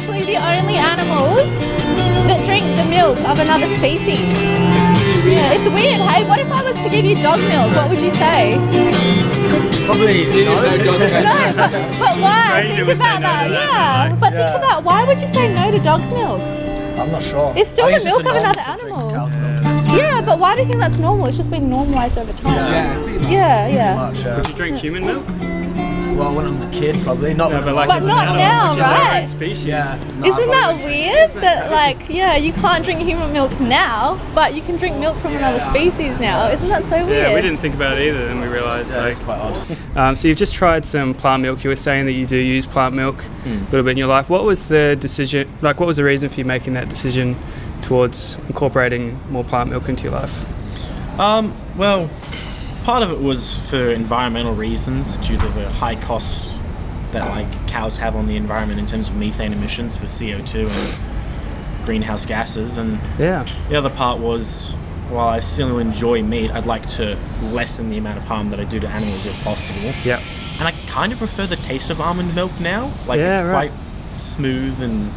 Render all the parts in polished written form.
actually the only animals that drink the milk of another species. Yeah, it's weird, hey? What if I was to give you dog milk? What would you say? Probably no. But why? Think about that. Yeah, but think about why would you say no to dog's milk? I'm not sure. It's still the milk of another animal. Yeah, but why do you think that's normal? It's just been normalised over time. Yeah. Much, Would you drink human milk? Well, when I'm a kid, probably. Not when I'm But not now, right? Yeah. No, Isn't that weird that, like, you can't drink human milk now, but you can drink milk from another species now? Isn't that so weird? Yeah, we didn't think about it either, and we realised. Yeah, it's quite odd. So you've just tried some plant milk. You were saying that you do use plant milk a little bit in your life. What was the decision? Like, what was the reason for you making that decision towards incorporating more plant milk into your life? Well, part of it was for environmental reasons due to the high cost that cows have on the environment in terms of methane emissions for CO2 and greenhouse gases, and the other part was, while I still enjoy meat, I'd like to lessen the amount of harm that I do to animals if possible. Yeah. And I kind of prefer the taste of almond milk now. It's quite smooth and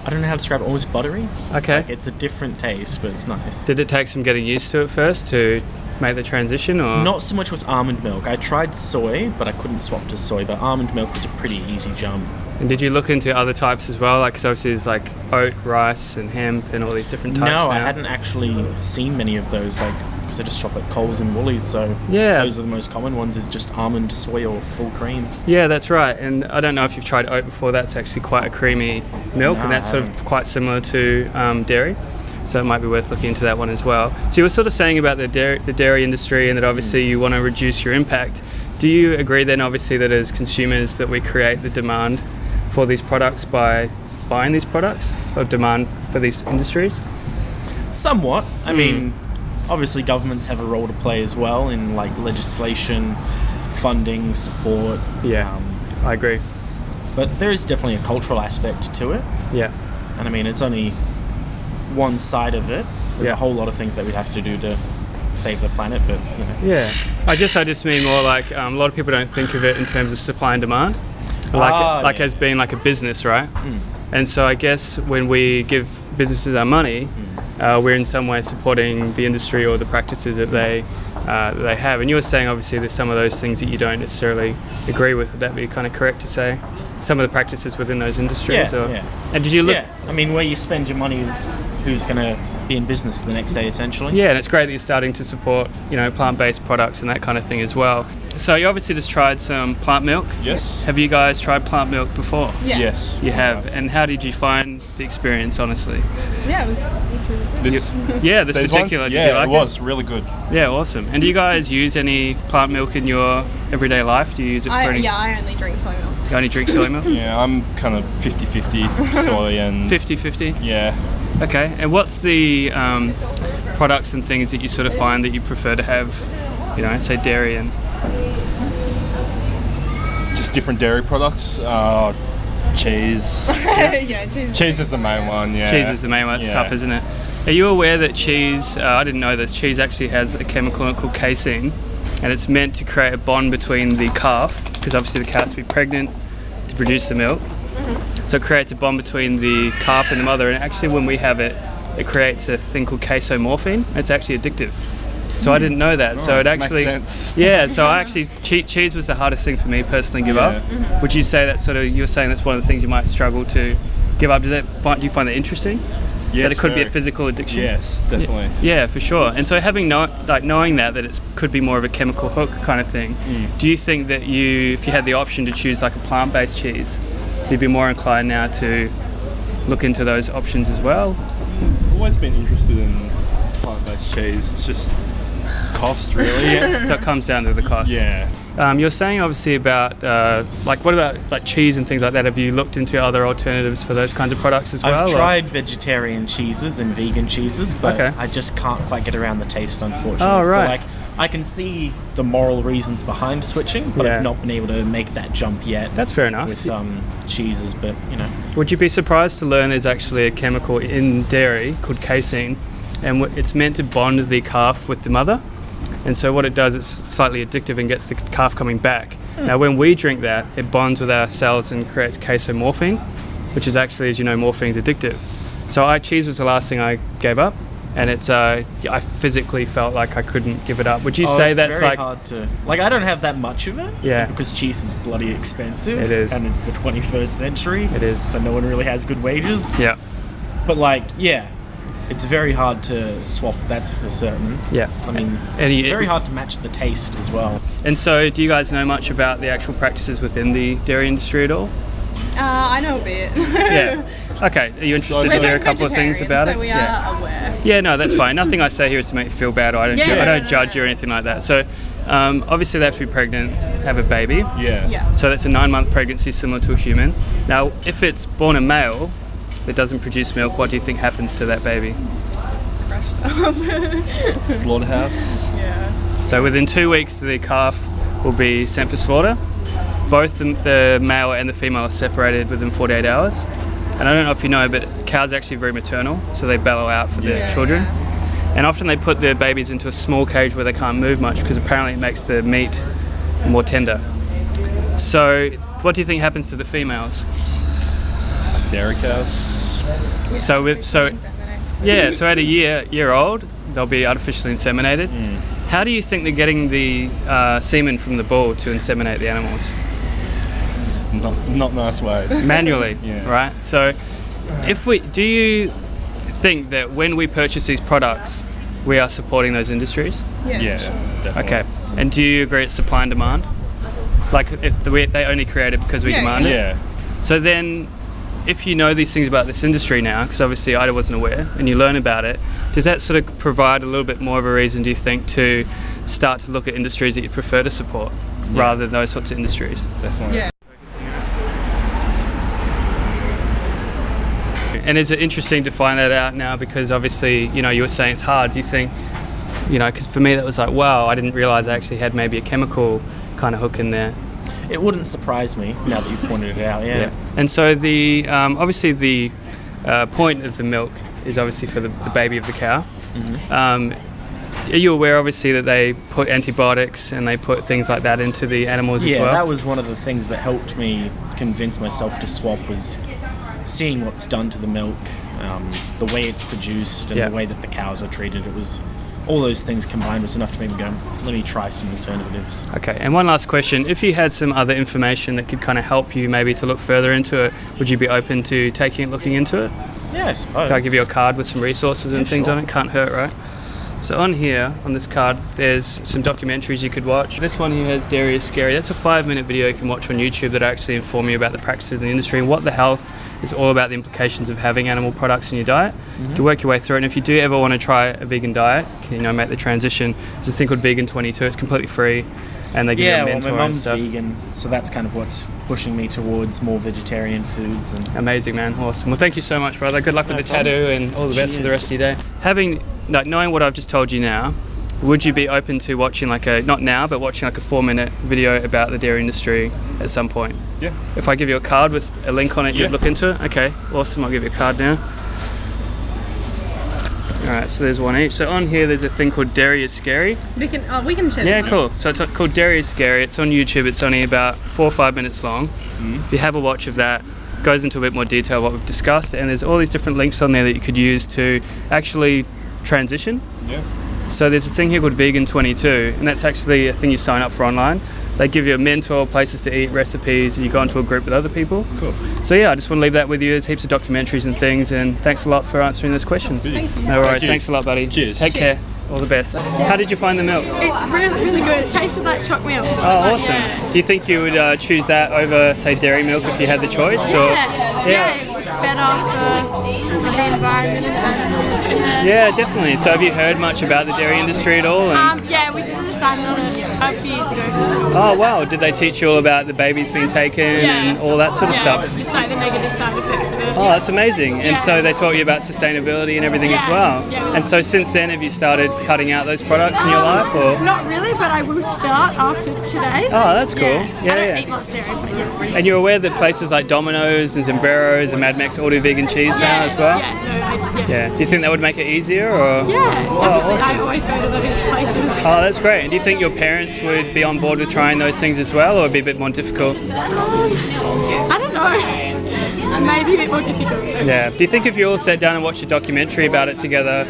I don't know how to describe it, almost buttery. Okay. It's a different taste, but it's nice. Did it take some getting used to it first to make the transition, or? Not so much with almond milk. I tried soy, but I couldn't swap to soy, but almond milk was a pretty easy jump. And did you look into other types as well? Like, so obviously there's like oat, rice, and hemp, and all these different types. No, now. I hadn't actually seen many of those, because I just shop at Coles and Woolies, so those are the most common ones, is just almond, soy, or full cream. Yeah, that's right. And I don't know if you've tried oat before. That's actually quite a creamy milk, No, and that's I sort of quite similar to dairy. So it might be worth looking into that one as well. So you were sort of saying about the dairy industry, and that obviously you want to reduce your impact. Do you agree then, obviously, that as consumers that we create the demand for these products by buying these products, or demand for these industries? Somewhat. I mean, obviously governments have a role to play as well in legislation, funding, support. Yeah, I agree. But there is definitely a cultural aspect to it. Yeah. And I mean, it's only one side of it. There's a whole lot of things that we'd have to do to save the planet, but Yeah, I just mean more like a lot of people don't think of it in terms of supply and demand, as being like a business, right? And so I guess when we give businesses our money, we're in some way supporting the industry or the practices that they have. And you were saying obviously there's some of those things that you don't necessarily agree with. Would that be kind of correct to say? Some of the practices within those industries? Yeah. And did you look? Yeah, I mean, where you spend your money is who's going to be in business the next day, essentially. Yeah, and it's great that you're starting to support, plant-based products and that kind of thing as well. So you obviously just tried some plant milk. Yes. Have you guys tried plant milk before? Yeah. Yes. You have. And how did you find the experience, honestly? Yeah, it was really good. This particular, ones? did you like it was really good. Yeah, awesome. And do you guys use any plant milk in your everyday life? Do you use it for any? Yeah, I only drink soy milk. You only drink soy milk? Yeah, I'm kind of 50-50 soy and... 50-50? Yeah. Okay. And what's the products and things that you sort of find that you prefer to have, say dairy and... Just different dairy products. Cheese. Yeah, cheese. Cheese is the main one, yeah. Cheese is the main one. That's tough, isn't it? Are you aware that cheese, I didn't know this, cheese actually has a chemical called casein, and it's meant to create a bond between the calf, because obviously the calf has to be pregnant to produce the milk. So it creates a bond between the calf and the mother, and actually when we have it, it creates a thing called casomorphine. It's actually addictive. So I didn't know that. So it actually makes sense. Yeah, so I actually cheese was the hardest thing for me personally to give up. Would you say that you were saying that's one of the things you might struggle to give up? Do you find that interesting? Yes, that it could be a physical addiction? Yes, definitely. Yeah, for sure. And so having knowing that it could be more of a chemical hook kind of thing, do you think that if you had the option to choose like a plant-based cheese, you'd be more inclined now to look into those options as well? I've always been interested in plant-based cheese. It's just cost, really. So it comes down to the cost. Yeah. You're saying obviously about what about like cheese and things like that? Have you looked into other alternatives for those kinds of products as well? I've tried vegetarian cheeses and vegan cheeses, but I just can't quite get around the taste, unfortunately. Oh, right. So I can see the moral reasons behind switching, but I've not been able to make that jump yet. That's fair enough. With cheeses, but Would you be surprised to learn there's actually a chemical in dairy called casein, and it's meant to bond the calf with the mother? And so what it does, it's slightly addictive and gets the calf coming back. Now when we drink that, it bonds with our cells and creates casomorphine. which is actually, as you know, morphine's addictive. So cheese was the last thing I gave up, and it's I physically felt like I couldn't give it up. Would you say that's very like hard to I don't have that much of it? Yeah. Because cheese is bloody expensive. It is. And it's the 21st century. It is. So no one really has good wages. Yeah. But it's very hard to swap that for certain. Yeah. I mean, very hard to match the taste as well. And so, do you guys know much about the actual practices within the dairy industry at all? I know a bit. Yeah. Okay. Are you interested to hear a couple of things about it? So we are aware. Yeah, no, that's fine. Nothing I say here is to make you feel bad, or I don't judge you or anything like that. So, obviously they have to be pregnant, have a baby. Yeah. So that's a 9-month pregnancy similar to a human. Now, if it's born a male that doesn't produce milk, what do you think happens to that baby? Crushed up. Slaughterhouse. Yeah. So within 2 weeks, the calf will be sent for slaughter. Both the male and the female are separated within 48 hours. And I don't know if you know, but cows are actually very maternal, so they bellow out for their children. And often they put their babies into a small cage where they can't move much because apparently it makes the meat more tender. So what do you think happens to the females? Dairy cows. So at a year old, they'll be artificially inseminated. How do you think they're getting the semen from the bull to inseminate the animals? Not nice ways. Manually, Yes. right? So, do you think that when we purchase these products, we are supporting those industries? Yeah, definitely. Okay. And do you agree it's supply and demand? Like if they only create it because we demand it? Yeah. So then, if you know these things about this industry now, because obviously I wasn't aware, and you learn about it, does that sort of provide a little bit more of a reason, do you think, to start to look at industries that you prefer to support rather than those sorts of industries? Definitely. Yeah. And is it interesting to find that out now? Because obviously, you were saying it's hard. Do you think, because for me that was like, wow, I didn't realize I actually had maybe a chemical kind of hook in there. It wouldn't surprise me now that you've pointed it out, yeah. And so the obviously the point of the milk is obviously for the baby of the cow. Are you aware, obviously, that they put antibiotics and they put things like that into the animals as well? Yeah, that was one of the things that helped me convince myself to swap, was seeing what's done to the milk, the way it's produced, and the way that the cows are treated. It was all those things combined was enough to make me go, let me try some alternatives. Okay, and one last question. If you had some other information that could kind of help you maybe to look further into it, would you be open to looking into it? Yeah, I suppose. Can I give you a card with some resources and things sure. on it? Can't hurt, right? So on here, on this card, there's some documentaries you could watch. This one here has Dairy is Scary. That's a 5-minute video you can watch on YouTube that actually inform you about the practices in the industry and what the health is all about, the implications of having animal products in your diet. You can work your way through it, and if you do ever want to try a vegan diet, make the transition, there's a thing called Vegan 22. It's completely free, and they give you a mentor my and mum's stuff. vegan, so that's kind of what's pushing me towards more vegetarian foods. And Amazing, man. Awesome. Well, thank you so much, brother. Good luck with the tattoo and all the best for the rest of your day. Knowing what I've just told you now, would you be open to watching not now, but watching a 4-minute video about the dairy industry at some point? Yeah. If I give you a card with a link on it, you'd look into it? Okay, awesome. I'll give you a card now. Alright, so there's one each. So on here there's a thing called Dairy is Scary. We can share Yeah, this cool. So it's called Dairy is Scary. It's on YouTube. It's only about 4 or 5 minutes long. If you have a watch of that, it goes into a bit more detail what we've discussed, and there's all these different links on there that you could use to actually transition. Yeah. So there's this thing here called Vegan 22, and that's actually a thing you sign up for online. They give you a mentor, places to eat, recipes, and you go into a group with other people. Cool. So yeah, I just want to leave that with you. There's heaps of documentaries and things, and thanks a lot for answering those questions. Thank you. No worries. Thank you. Thanks a lot, buddy. Cheers. Take care. All the best. How did you find the milk? It's really, really good. It tasted like choc milk. Oh, awesome. Do you think you would choose that over, say, dairy milk if you had the choice? It's better for the environment and the animals. Yeah, definitely. So have you heard much about the dairy industry at all? Yeah, we did an assignment on it a few years ago for school. Oh, wow. Did they teach you all about the babies being taken and all that sort of stuff? Just like the negative side effects of it. Oh, that's amazing. And so they taught you about sustainability and everything as well. Yeah. And so since then, have you started cutting out those products in your life? Or? Not really, but I will start after today. Oh, that's cool. I don't eat much dairy, but yeah. And you're aware that places like Domino's and Zambreros and Mad Max all do vegan cheese now as well? Yeah. Do you think that would make it easier? Or? Yeah, definitely. awesome. I always go to those places. Oh, that's great. And do you think your parents would be on board with trying those things as well, or would it be a bit more difficult? I don't know. maybe a bit more difficult. Yeah. Do you think if you all sat down and watched a documentary about it together,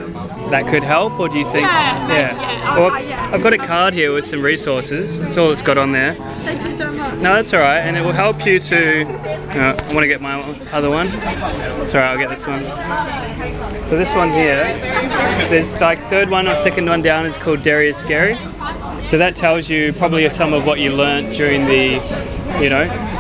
that could help, or do you think? Yeah. Well, I've got a card here with some resources. That's all it's got on there. Thank you so much. No, that's all right, and it will help you to. I want to get my other one. It's all right. I'll get this one. So this one here, there's like third one or second one down is called Dairy is Scary. So that tells you probably some of what you learnt during the,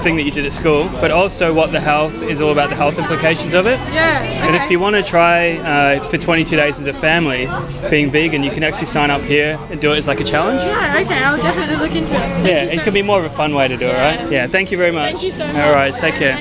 thing that you did at school, but also what the health is all about, the health implications of it. Yeah. And if you want to try for 22 days as a family being vegan, you can actually sign up here and do it as like a challenge. Yeah, okay, I'll definitely look into it. Yeah, it can be more of a fun way to do it, right? Yeah, thank you very much. Thank you so much. All right, take care.